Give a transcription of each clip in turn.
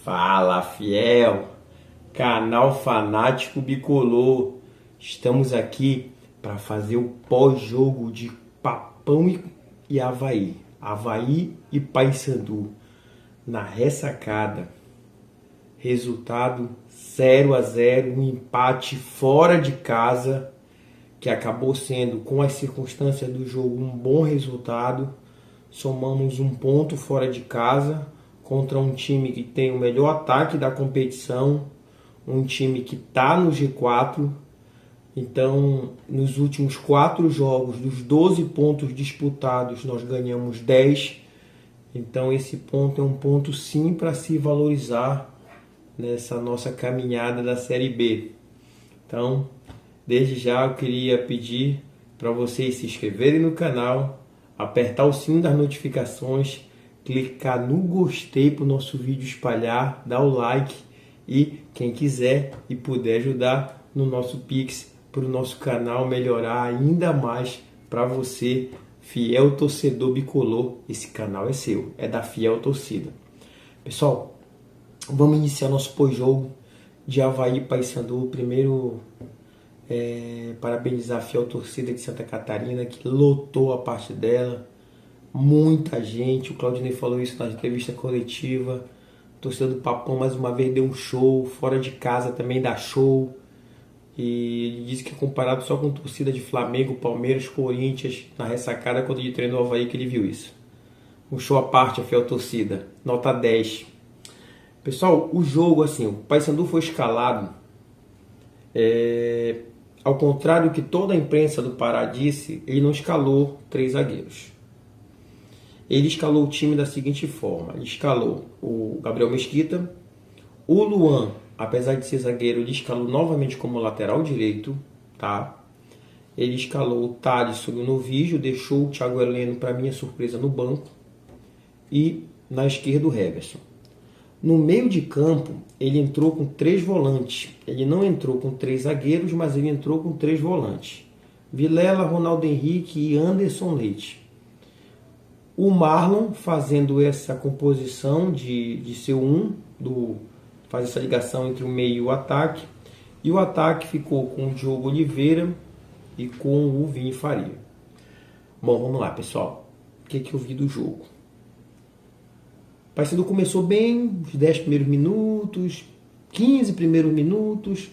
Fala, fiel! Canal Fanático Bicolor. Estamos aqui para fazer o pós-jogo de Papão e Avaí. Avaí e Paysandu na ressacada. Resultado 0-0, um empate fora de casa, que acabou sendo, com as circunstâncias do jogo, um bom resultado. Somamos um ponto fora de casa contra um time que tem o melhor ataque da competição, um time que está no G4. Então, nos últimos 4 jogos, dos 12 pontos disputados, nós ganhamos 10. Então, esse ponto é um ponto sim para se valorizar nessa nossa caminhada da Série B. Então, desde já eu queria pedir para vocês se inscreverem no canal, apertar o sininho das notificações, clicar no gostei para o nosso vídeo espalhar, dar o like e quem quiser e puder ajudar no nosso Pix para o nosso canal melhorar ainda mais para você, fiel torcedor bicolor. Esse canal é seu, é da fiel torcida. Pessoal, vamos iniciar nosso pós-jogo de Avaí e Paysandu. Primeiro, parabenizar a fiel torcida de Santa Catarina, que lotou a parte dela. Muita gente, o Claudinei falou isso na entrevista coletiva. A torcida do Papão mais uma vez deu um show, fora de casa também dá show. E ele disse que é comparado só com torcida de Flamengo, Palmeiras, Corinthians, na ressacada quando ele treinou o Avaí que ele viu isso. Um show à parte, a fiel torcida. Nota 10. Pessoal, o jogo, assim, o Paysandu foi escalado. Ao contrário do que toda a imprensa do Pará disse, ele não escalou 3 zagueiros. Ele escalou o time da seguinte forma: ele escalou o Gabriel Mesquita, o Luan, apesar de ser zagueiro, ele escalou novamente como lateral direito, tá? Ele escalou o Thalisson e o Novígio, deixou o Thiago Heleno, para minha surpresa, no banco, e na esquerda o Heverson. No meio de campo, ele entrou com 3 volantes. Ele não entrou com 3 zagueiros, mas ele entrou com 3 volantes: Vilela, Ronaldo Henrique e Anderson Leite. O Marlon fazendo essa composição de ser faz essa ligação entre o meio e o ataque. E o ataque ficou com o Diogo Oliveira e com o Vini Faria. Bom, vamos lá, pessoal. O que eu vi do jogo? O Paysandu começou bem, os 10 primeiros minutos, 15 primeiros minutos.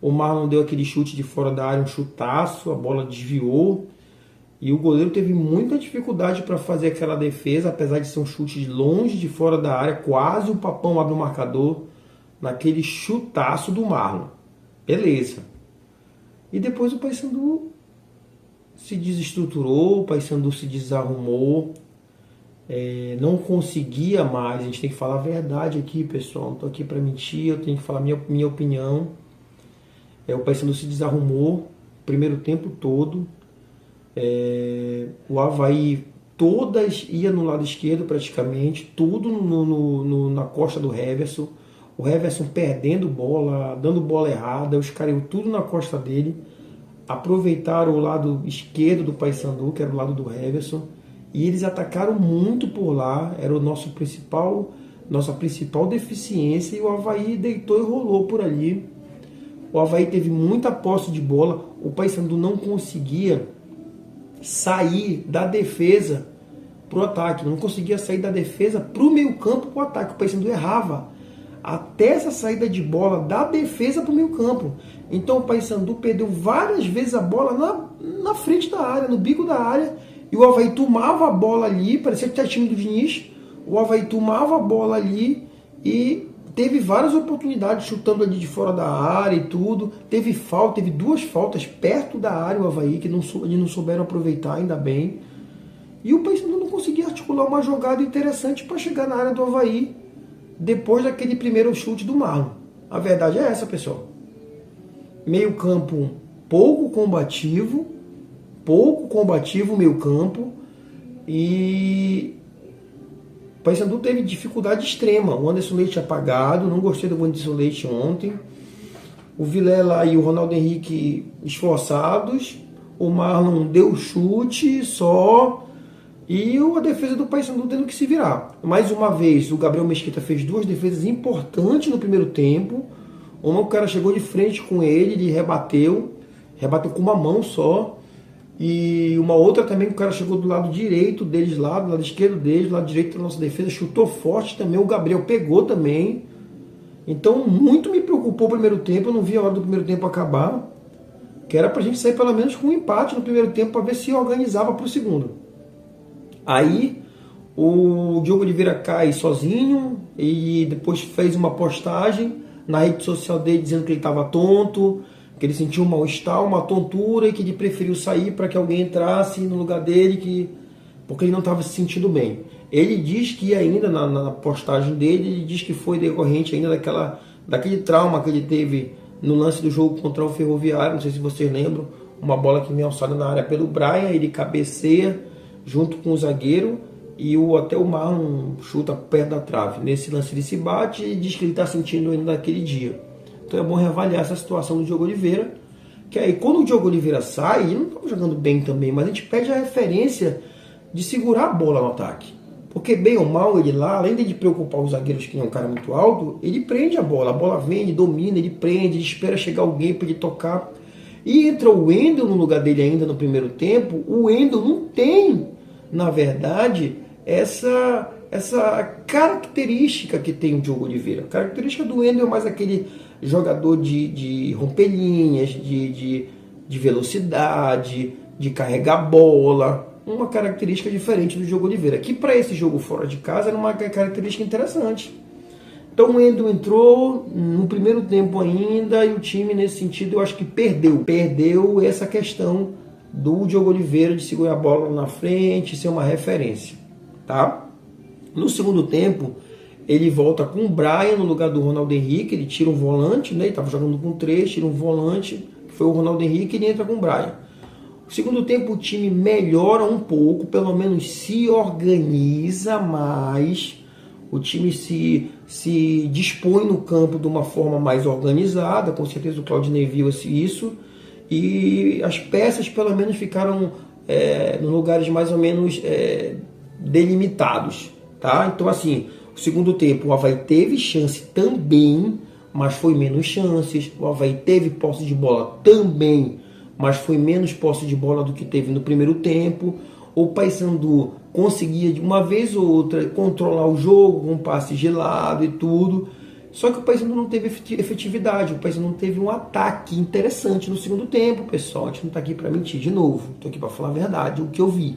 O Marlon deu aquele chute de fora da área, um chutaço, a bola desviou. E o goleiro teve muita dificuldade para fazer aquela defesa, apesar de ser um chute de longe de fora da área. Quase o Papão abre o marcador naquele chutaço do Marlon. Beleza. E depois o Paysandu se desestruturou, o Paysandu se desarrumou. Não conseguia mais. A gente tem que falar a verdade aqui, pessoal. Não estou aqui para mentir, eu tenho que falar minha opinião. O Paysandu se desarrumou o primeiro tempo todo. O Avaí todas ia no lado esquerdo praticamente, tudo na costa do Heverson. O Heverson perdendo bola, dando bola errada, os caras tudo na costa dele. Aproveitaram o lado esquerdo do Paysandu, que era o lado do Heverson, e eles atacaram muito por lá. Era nossa principal deficiência, e o Avaí deitou e rolou por ali. O Avaí teve muita posse de bola, o Paysandu não conseguia sair da defesa para o ataque, não conseguia sair da defesa para o meio campo para o ataque. O Paysandu errava até essa saída de bola da defesa para o meio campo. Então o Paysandu perdeu várias vezes a bola na frente da área, no bico da área, e o Avaí tomava a bola ali, parecia que tinha time do Diniz. O Avaí tomava a bola ali e teve várias oportunidades chutando ali de fora da área e tudo. Teve 2 faltas perto da área, o Avaí, que eles não souberam aproveitar, ainda bem. E o Paysandu não conseguia articular uma jogada interessante para chegar na área do Avaí depois daquele primeiro chute do Marlon. A verdade é essa, pessoal. Meio campo pouco combativo meio campo, e o Paysandu teve dificuldade extrema. O Anderson Leite apagado, não gostei do Anderson Leite ontem. O Vilela e o Ronaldo Henrique esforçados. O Marlon deu chute só. E a defesa do Paysandu tendo que se virar. Mais uma vez, o Gabriel Mesquita fez duas defesas importantes no primeiro tempo. Uma, o cara chegou de frente com ele rebateu com uma mão só. E uma outra também, o cara chegou do lado direito deles lá, do lado esquerdo deles, do lado direito da nossa defesa, chutou forte também. O Gabriel pegou também. Então, muito me preocupou o primeiro tempo. Eu não vi a hora do primeiro tempo acabar. Que era pra gente sair pelo menos com um empate no primeiro tempo para ver se organizava pro segundo. Aí o Diogo Oliveira cai sozinho e depois fez uma postagem na rede social dele dizendo que ele estava tonto, que ele sentiu um mal-estar, uma tontura e que ele preferiu sair para que alguém entrasse no lugar dele, porque ele não estava se sentindo bem. Ele diz que ainda na postagem dele, ele diz que foi decorrente ainda daquele trauma que ele teve no lance do jogo contra o Ferroviário, não sei se vocês lembram, uma bola que vem alçada na área pelo Brian, ele cabeceia junto com o zagueiro e até o Marlon chuta perto da trave. Nesse lance ele se bate e diz que ele está sentindo ainda naquele dia. Então é bom reavaliar essa situação do Diogo Oliveira, que aí quando o Diogo Oliveira sai, ele não estava jogando bem também, mas a gente pede a referência de segurar a bola no ataque. Porque bem ou mal ele lá, além de preocupar os zagueiros que é um cara muito alto, ele prende a bola vem, ele domina, ele prende, ele espera chegar alguém para ele tocar. E entra o Wendel no lugar dele ainda no primeiro tempo. O Wendel não tem, na verdade, essa característica que tem o Diogo Oliveira. A característica do Wendel é mais aquele jogador de romper linhas, de velocidade, de carregar bola. Uma característica diferente do Diogo Oliveira, que para esse jogo fora de casa era uma característica interessante. Então o Wendel entrou no primeiro tempo ainda e o time nesse sentido eu acho que perdeu essa questão do Diogo Oliveira de segurar a bola na frente, ser uma referência, tá? No segundo tempo ele volta com o Brian no lugar do Ronaldo Henrique, ele tira um volante, né? Ele estava jogando com 3, tira um volante, que foi o Ronaldo Henrique, e ele entra com o Brian. No segundo tempo o time melhora um pouco, pelo menos se organiza mais. O time se dispõe no campo de uma forma mais organizada, com certeza o Claudinei viu isso, e as peças pelo menos ficaram em lugares mais ou menos delimitados. Tá? Então assim, o segundo tempo o Avaí teve chance também, mas foi menos chances. O Avaí teve posse de bola também, mas foi menos posse de bola do que teve no primeiro tempo. O Paysandu conseguia de uma vez ou outra controlar o jogo com um passe gelado e tudo, só que o Paysandu não teve efetividade, o Paysandu não teve um ataque interessante no segundo tempo, pessoal. A gente não está aqui para mentir de novo, estou aqui para falar a verdade, o que eu vi.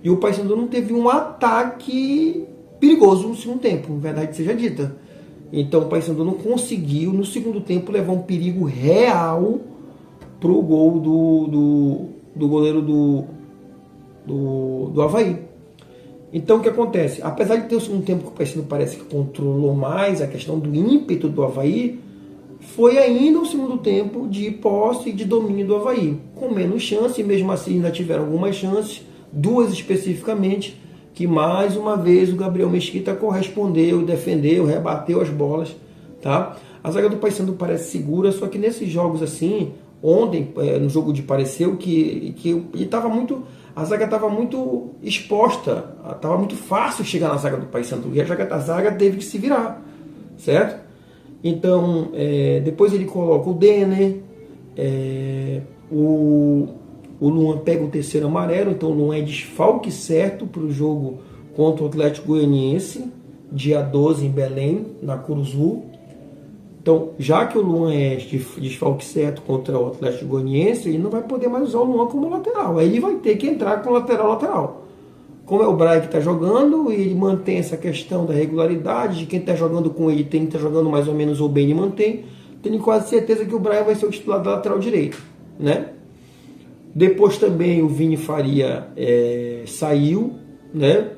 E o Paysandu não teve um ataque perigoso no segundo tempo, verdade seja dita. Então o Paysandu não conseguiu no segundo tempo levar um perigo real pro gol do goleiro do Avaí. Então o que acontece? Apesar de ter o segundo tempo que o Paysandu parece que controlou mais a questão do ímpeto do Avaí, foi ainda o segundo tempo de posse e de domínio do Avaí, com menos chance, e mesmo assim ainda tiveram algumas chances, duas especificamente, que mais uma vez o Gabriel Mesquita correspondeu, defendeu, rebateu as bolas. Tá? A zaga do Paysandu parece segura, só que nesses jogos assim, ontem, no jogo de Pareceu, que ele estava muito... A zaga estava muito exposta, estava muito fácil chegar na zaga do Paysandu, e a zaga teve que se virar, certo? Então, depois ele coloca o Denner, o Luan pega o terceiro amarelo, então o Luan é desfalque certo para o jogo contra o Atlético Goianiense, dia 12 em Belém, na Curuzu. Então, já que o Luan é desfalque certo contra o Atlético Goianiense, ele não vai poder mais usar o Luan como lateral. Aí ele vai ter que entrar com lateral. Como é o Brian que está jogando, ele mantém essa questão da regularidade, de quem está jogando com ele tem que estar jogando mais ou menos ou bem, ele mantém. Tenho quase certeza que o Brian vai ser o titular da lateral direito, né? Depois também o Vini Faria saiu, né?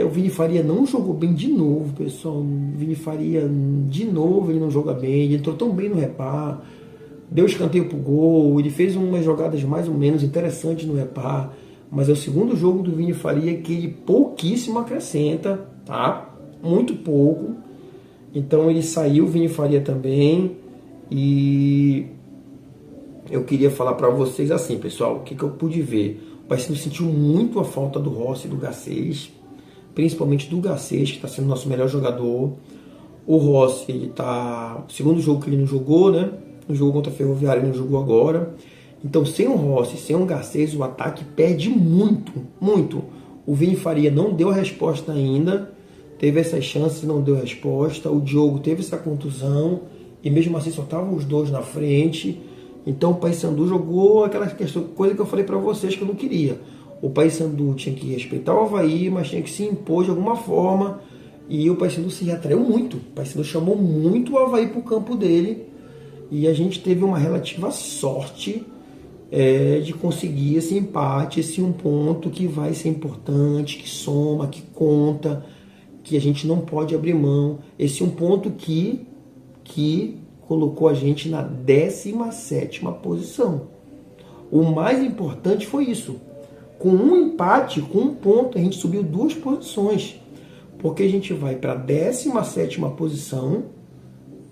O Vini Faria não jogou bem de novo, pessoal. O Vini Faria, de novo, ele não joga bem. Ele entrou tão bem no repar, deu escanteio pro gol, ele fez umas jogadas mais ou menos interessantes no repar, mas é o segundo jogo do Vini Faria que ele pouquíssimo acrescenta, tá? Muito pouco. Então ele saiu, o Vini Faria também. E eu queria falar para vocês assim, pessoal, o que eu pude ver. O Paysandu sentiu muito a falta do Rossi e do Garcês, principalmente do Garcês, que está sendo nosso melhor jogador. O Rossi, ele tá... segundo jogo que ele não jogou, né? No jogo contra a Ferroviária ele não jogou agora. Então, sem o Rossi, sem o Garcês, o ataque perde muito, muito. O Vini Faria não deu a resposta ainda, teve essas chances e não deu resposta. O Diogo teve essa contusão e mesmo assim só estavam os dois na frente. Então o Paysandu jogou aquela questão, coisa que eu falei para vocês que eu não queria. O Paysandu tinha que respeitar o Avaí, mas tinha que se impor de alguma forma. E o Paysandu se atraiu muito. O Paysandu chamou muito o Avaí para o campo dele. E a gente teve uma relativa sorte de conseguir esse empate, esse 1 ponto que vai ser importante, que soma, que conta, que a gente não pode abrir mão. Esse 1 ponto que colocou a gente na 17ª posição. O mais importante foi isso. Com um empate, com 1 ponto, a gente subiu 2 posições. Porque a gente vai para a 17ª posição,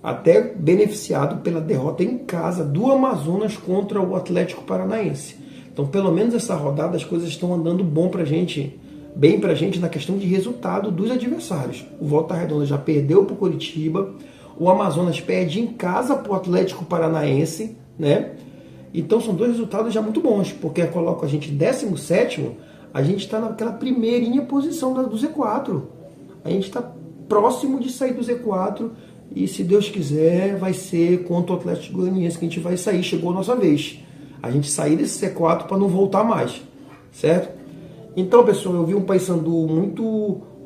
até beneficiado pela derrota em casa do Amazonas contra o Atlético Paranaense. Então, pelo menos essa rodada, as coisas estão andando bem pra gente na questão de resultado dos adversários. O Volta Redonda já perdeu para o Coritiba, o Amazonas perde em casa para o Atlético Paranaense, né? Então são 2 resultados já muito bons, porque coloca a gente em 17º, a gente está naquela primeirinha posição do Z4. A gente está próximo de sair do Z4 e, se Deus quiser, vai ser contra o Atlético Goianiense que a gente vai sair. Chegou a nossa vez. A gente sair desse C4 para não voltar mais, certo? Então, pessoal, eu vi um Paysandu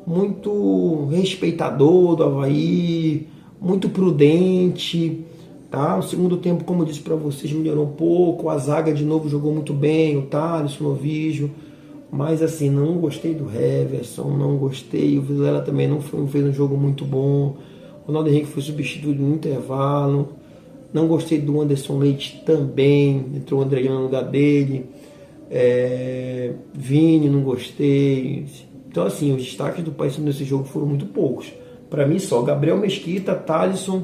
muito respeitador do Avaí, muito prudente, tá? O segundo tempo, como eu disse para vocês, melhorou um pouco. A zaga de novo jogou muito bem, o Thales, o Novígio. Mas assim, não gostei do Heverson, não gostei. O Vilela também não fez um jogo muito bom. O Ronaldo Henrique foi substituído no intervalo. Não gostei do Anderson Leite também. Entrou o André no lugar dele. Vini, não gostei. Então assim, os destaques do Paysandu nesse jogo foram muito poucos. Para mim só Gabriel Mesquita, Thalisson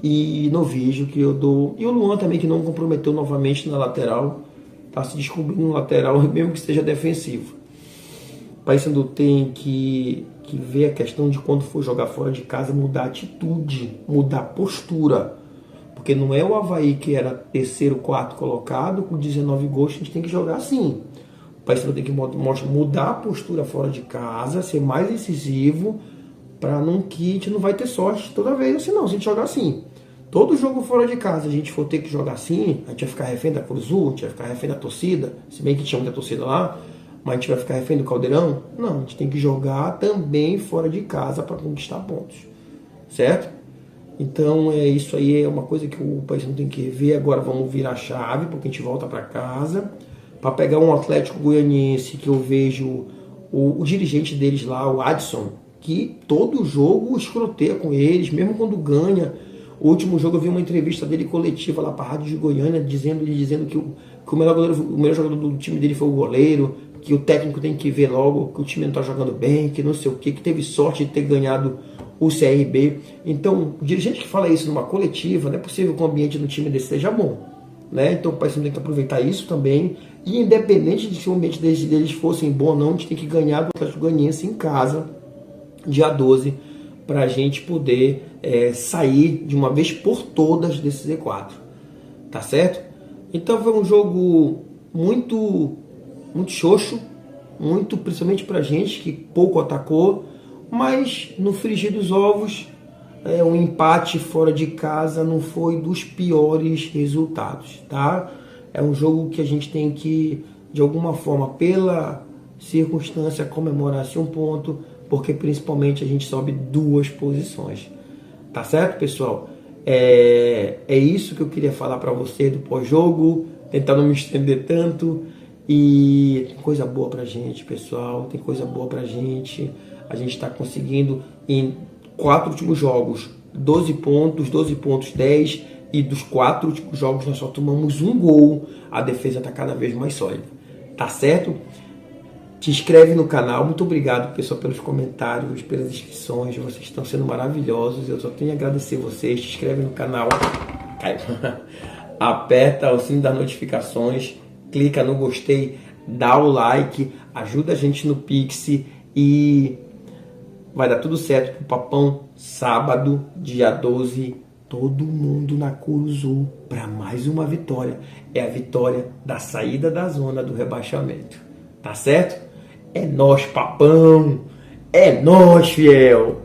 e Novígio que eu dou. E o Luan também, que não comprometeu novamente na lateral. Está se descobrindo no lateral, mesmo que seja defensivo. O Paysandu tem que ver a questão de, quando for jogar fora de casa, mudar a atitude, mudar a postura. Porque não é o Avaí que era 3º, 4º colocado, com 19 gols, a gente tem que jogar assim. O Paysandu tem que mudar a postura fora de casa, ser mais incisivo, para não que a gente não vai ter sorte toda vez assim não, se a gente jogar assim. Todo jogo fora de casa a gente for ter que jogar assim, a gente vai ficar refém da Cruzul, a gente vai ficar refém da torcida, se bem que tinha muita torcida lá, mas a gente vai ficar refém do Caldeirão? Não, a gente tem que jogar também fora de casa para conquistar pontos, certo? Então isso aí é uma coisa que o Paysandu tem que ver. Agora vamos virar a chave, porque a gente volta para casa, para pegar um Atlético Goianiense que eu vejo o dirigente deles lá, o Adson, que todo jogo escroteia com eles, mesmo quando ganha. O último jogo eu vi uma entrevista dele coletiva lá para a Rádio de Goiânia, dizendo que o melhor jogador do time dele foi o goleiro, que o técnico tem que ver logo que o time não está jogando bem, que não sei o que teve sorte de ter ganhado o CRB. Então, o dirigente que fala isso numa coletiva, não é possível que o ambiente do time desse seja bom, né? Então o Paysandu tem que aproveitar isso também, e independente de se o ambiente deles fosse bom ou não, a gente tem que ganhar do Atlético Goianiense em casa, dia 12, para a gente poder sair de uma vez por todas desse Z4, tá certo? Então foi um jogo muito xoxo, principalmente pra gente que pouco atacou, mas no frigir dos ovos, um empate fora de casa não foi dos piores resultados, tá? É um jogo que a gente tem que, de alguma forma, pela circunstância, comemorar esse 1 ponto, porque principalmente a gente sobe 2 posições. Tá certo, pessoal? É isso que eu queria falar para você do pós-jogo, tentar não me estender tanto. E tem coisa boa pra gente, pessoal, tem coisa boa pra gente. A gente está conseguindo, em 4 últimos jogos, 12 pontos, 10. E dos 4 últimos jogos nós só tomamos 1 gol. A defesa está cada vez mais sólida. Tá certo? Te inscreve no canal. Muito obrigado, pessoal, pelos comentários, pelas inscrições. Vocês estão sendo maravilhosos. Eu só tenho a agradecer vocês. Te inscreve no canal. Aperta o sino das notificações. Clica no gostei. dá o like, ajuda a gente no Pix e vai dar tudo certo pro Papão. Sábado, dia 12, todo mundo na Curuzu para mais uma vitória. É a vitória da saída da zona do rebaixamento. Tá certo? É nós, Papão! É nós, fiel!